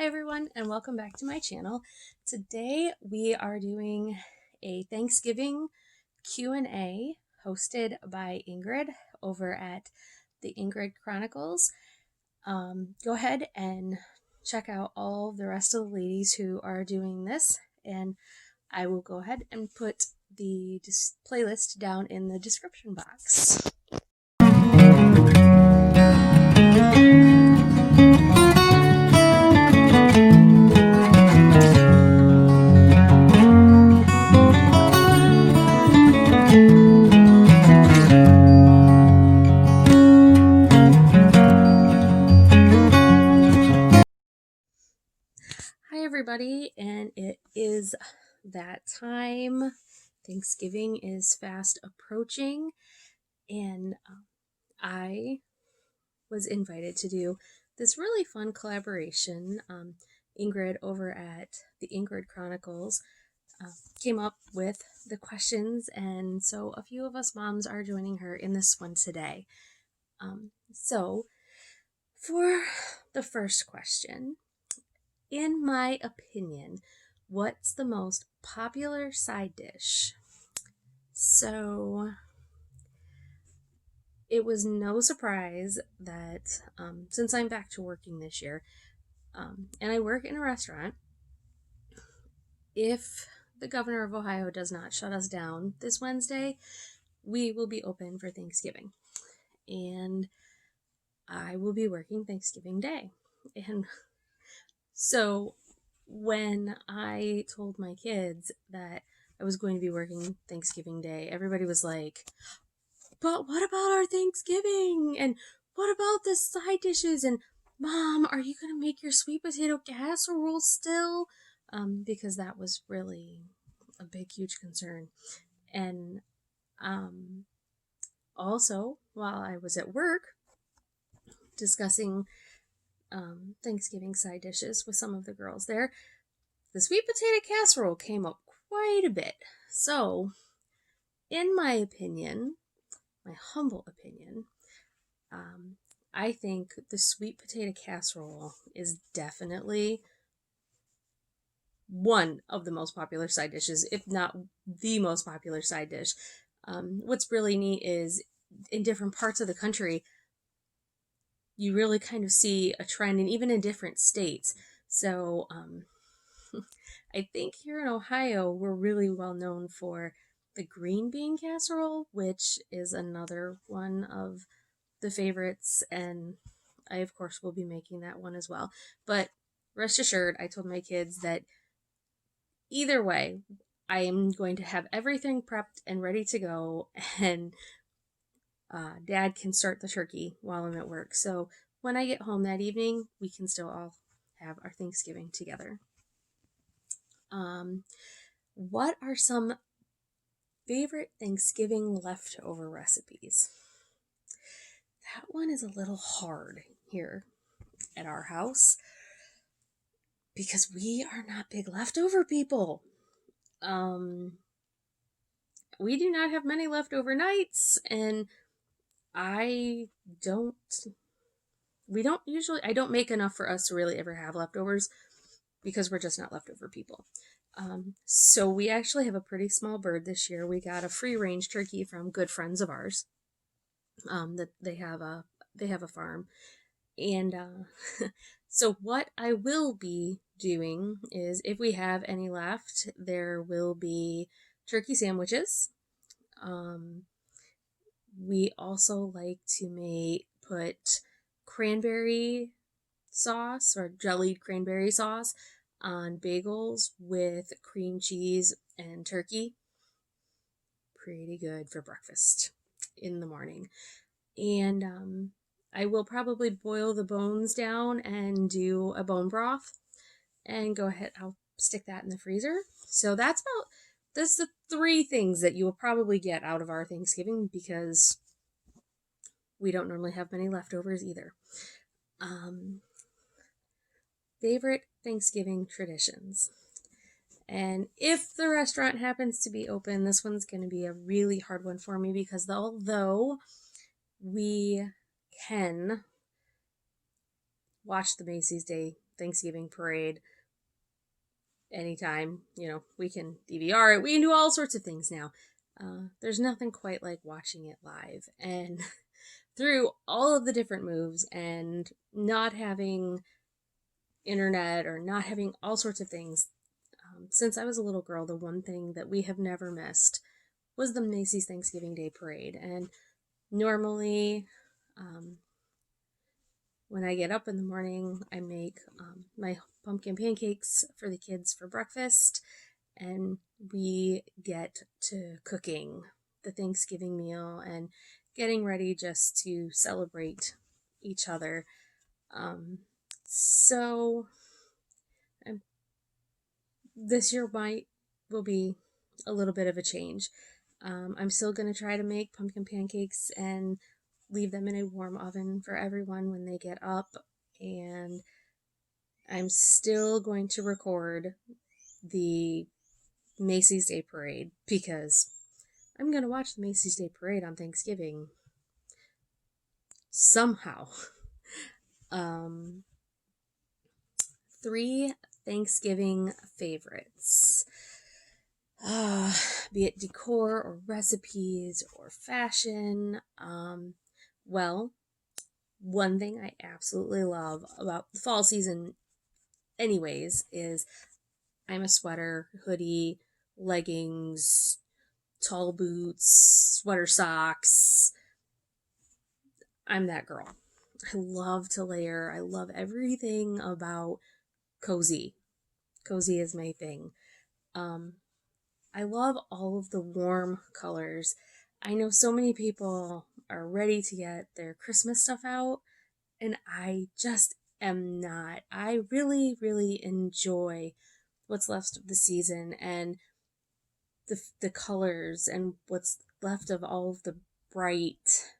Hi everyone, and welcome back to my channel. Today we are doing a Thanksgiving Q&A hosted by Ingrid over at the Ingrid Chronicles. Go ahead and check out all the rest of the ladies who are doing this, and I will go ahead and put the playlist down in the description box. Hi everybody, and it is that time. Thanksgiving is fast approaching, and I was invited to do this really fun collaboration. Ingrid over at the Ingrid Chronicles came up with the questions, and so a few of us moms are joining her in this one today. So for the first question, in my opinion, what's the most popular side dish? So it was no surprise that since I'm back to working this year, and I work in a restaurant, if the governor of Ohio does not shut us down this Wednesday, we will be open for Thanksgiving. And I will be working Thanksgiving Day. And so when I told my kids that I was going to be working Thanksgiving Day, everybody was like, but what about our Thanksgiving? And what about the side dishes? And Mom, are you going to make your sweet potato casserole still? Because that was really a big, huge concern. And also, while I was at work discussing Thanksgiving side dishes with some of the girls there, the sweet potato casserole came up quite a bit. So, in my opinion, my humble opinion, I think the sweet potato casserole is definitely one of the most popular side dishes, if not the most popular side dish. What's really neat is in different parts of the country, you really kind of see a trend, and even in different states. So I think here in Ohio, we're really well known for the green bean casserole, which is another one of the favorites, and I of course will be making that one as well. But rest assured, I told my kids that either way, I am going to have everything prepped and ready to go, and Dad can start the turkey while I'm at work. So when I get home that evening, we can still all have our Thanksgiving together. What are some favorite Thanksgiving leftover recipes? That one is a little hard here at our house because we are not big leftover people. We do not have many leftover nights, and I don't make enough for us to really ever have leftovers because we're just not leftover people. So we actually have a pretty small bird this year. We got a free range turkey from good friends of ours. That they have a farm, and so what I will be doing is, if we have any left, there will be turkey sandwiches. We also like to put cranberry sauce or jellied cranberry sauce on bagels with cream cheese and turkey. Pretty good for breakfast in the morning. And I will probably boil the bones down and do a bone broth and go ahead. I'll stick that in the freezer. So that's the three things that you will probably get out of our Thanksgiving, because we don't normally have many leftovers either. Favorite Thanksgiving traditions. And if the restaurant happens to be open, this one's going to be a really hard one for me, because although we can watch the Macy's Day Thanksgiving Parade anytime. We can DVR it. We can do all sorts of things now. There's nothing quite like watching it live. And through all of the different moves and not having internet or not having all sorts of things, since I was a little girl, the one thing that we have never missed was the Macy's Thanksgiving Day Parade. And normally, when I get up in the morning, I make my pumpkin pancakes for the kids for breakfast, and we get to cooking the Thanksgiving meal and getting ready just to celebrate each other. So this year will be a little bit of a change. I'm still going to try to make pumpkin pancakes and leave them in a warm oven for everyone when they get up. And I'm still going to record the Macy's Day Parade because I'm going to watch the Macy's Day Parade on Thanksgiving somehow. 3 Thanksgiving favorites. Be it decor or recipes or fashion. Well, one thing I absolutely love about the fall season anyways is I'm a sweater, hoodie, leggings, tall boots, sweater socks. I'm that girl. I love to layer. I love everything about cozy. Cozy is my thing. I love all of the warm colors. I know so many people are ready to get their Christmas stuff out, and I just am not. I really, really enjoy what's left of the season and the colors and what's left of all of the bright,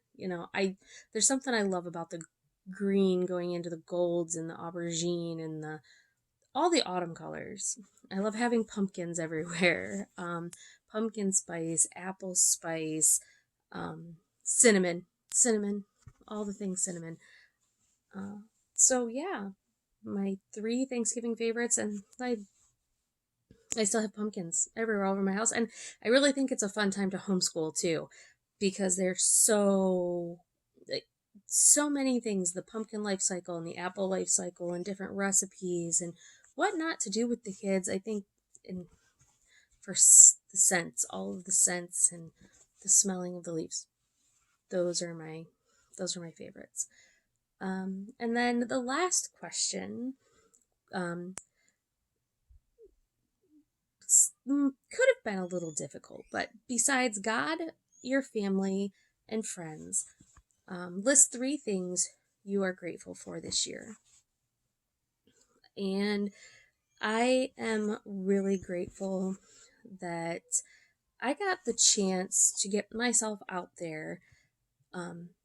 there's something I love about the green going into the golds and the aubergine and all the autumn colors. I love having pumpkins everywhere. Pumpkin spice, apple spice, cinnamon, all the things cinnamon. So yeah, my 3 Thanksgiving favorites, and I still have pumpkins everywhere all over my house. And I really think it's a fun time to homeschool too, because there's so many things, the pumpkin life cycle and the apple life cycle and different recipes and what not to do with the kids. I think for the scents, all of the scents and the smelling of the leaves, those are my favorites. And then the last question could have been a little difficult, but besides God, your family, and friends, list 3 things you are grateful for this year. And I am really grateful that I got the chance to get myself out there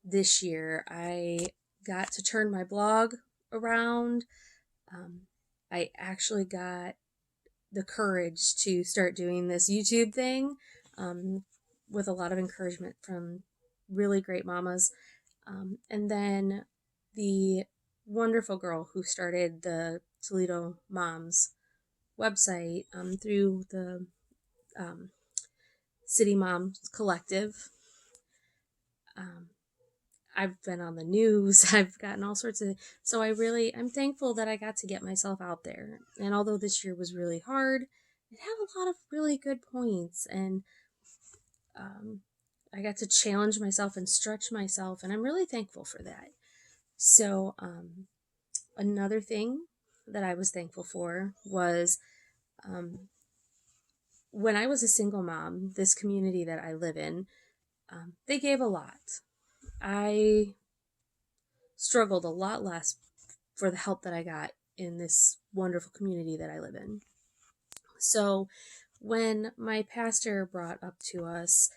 this year. I got to turn my blog around. I actually got the courage to start doing this YouTube thing with a lot of encouragement from really great mamas. And then the wonderful girl who started the Toledo Moms website through the City Moms Collective. I've been on the news. I've gotten all sorts of, so I'm thankful that I got to get myself out there. And although this year was really hard, it had a lot of really good points, and I got to challenge myself and stretch myself, and I'm really thankful for that. So another thing that I was thankful for was when I was a single mom, this community that I live in, they gave a lot. I struggled a lot less for the help that I got in this wonderful community that I live in. So when my pastor brought up to us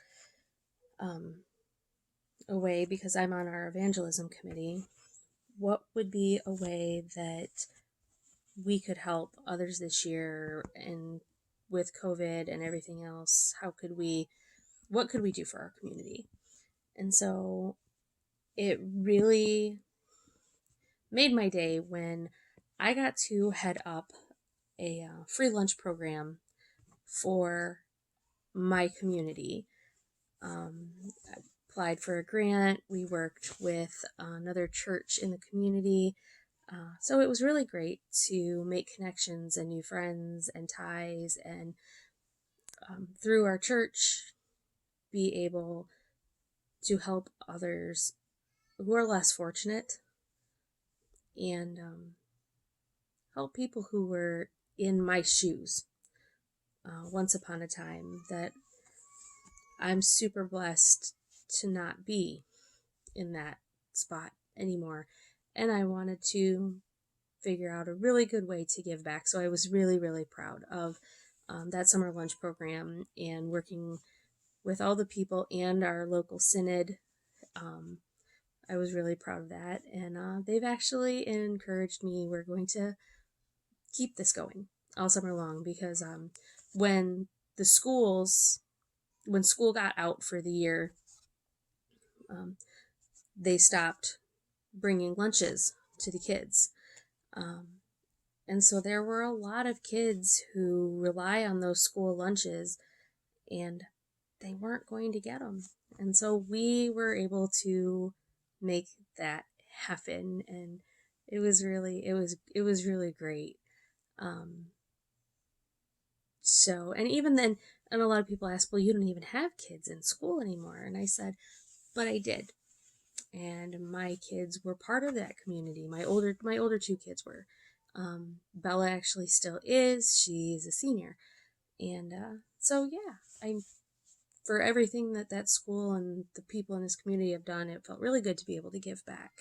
a way, because I'm on our evangelism committee, what would be a way that we could help others this year, and with COVID and everything else, what could we do for our community? And so it really made my day when I got to head up a free lunch program for my community. I applied for a grant. We worked with another church in the community. So it was really great to make connections and new friends and ties, and through our church, be able to help others who are less fortunate, and help people who were in my shoes once upon a time, that I'm super blessed to not be in that spot anymore. And I wanted to figure out a really good way to give back. So I was really, really proud of that summer lunch program, and working with all the people and our local synod. Um, I was really proud of that. And they've actually encouraged me. We're going to keep this going all summer long, because when the schools, when school got out for the year, um, they stopped bringing lunches to the kids. Um, and so there were a lot of kids who rely on those school lunches, and they weren't going to get them. And so we were able to make that happen. And it was really great. So, and even then, and a lot of people ask, well, you don't even have kids in school anymore. And I said, but I did. And my kids were part of that community. My older two kids were. Bella actually still is. She's a senior. And so, yeah, I'm, for everything that that school and the people in this community have done, it felt really good to be able to give back.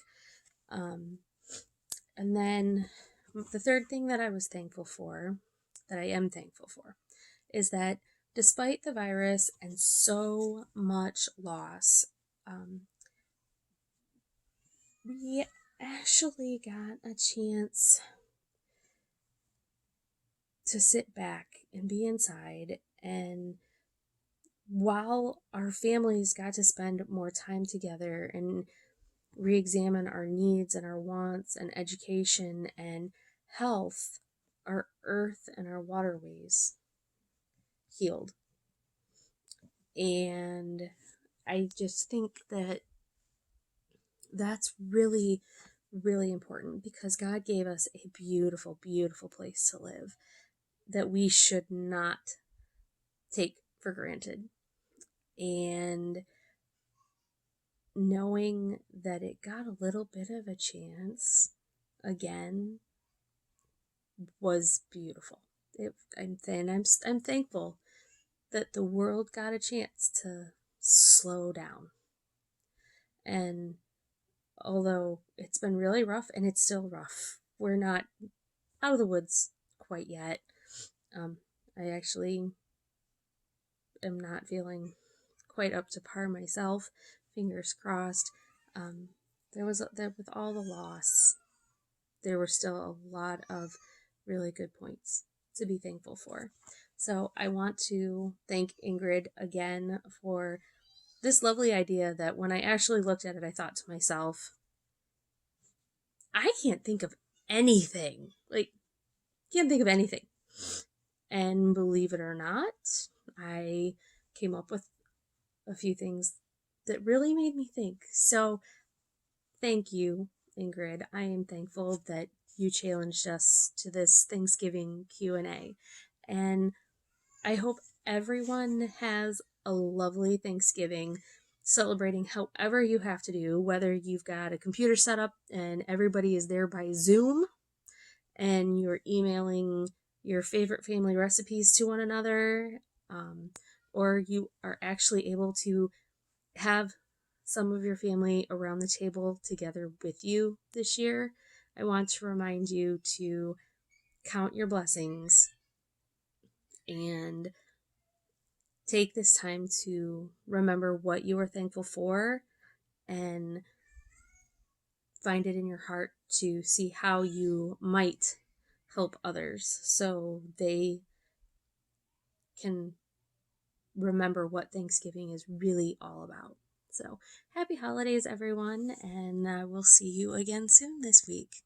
And then the third thing that I was thankful for, that I am thankful for, is that despite the virus and so much loss, we actually got a chance to sit back and be inside. And while our families got to spend more time together and re-examine our needs and our wants and education and health, our earth and our waterways healed. And I just think that that's really, really important, because God gave us a beautiful, beautiful place to live that we should not take for granted. And knowing that it got a little bit of a chance again was beautiful. I'm thankful that the world got a chance to slow down. And although it's been really rough, and it's still rough, we're not out of the woods quite yet. I actually am not feeling quite up to par myself. Fingers crossed. With all the loss, there were still a lot of really good points to be thankful for. So I want to thank Ingrid again for this lovely idea that when I actually looked at it, I thought to myself, I can't think of anything. Like, can't think of anything. And believe it or not, I came up with a few things that really made me think. So thank you, Ingrid. I am thankful that you challenged us to this Thanksgiving Q&A. And I hope everyone has a lovely Thanksgiving, celebrating however you have to do, whether you've got a computer set up and everybody is there by Zoom and you're emailing your favorite family recipes to one another, or you are actually able to have some of your family around the table together with you this year. I want to remind you to count your blessings and take this time to remember what you are thankful for, and find it in your heart to see how you might help others so they can remember what Thanksgiving is really all about. So happy holidays, everyone, and we'll see you again soon this week.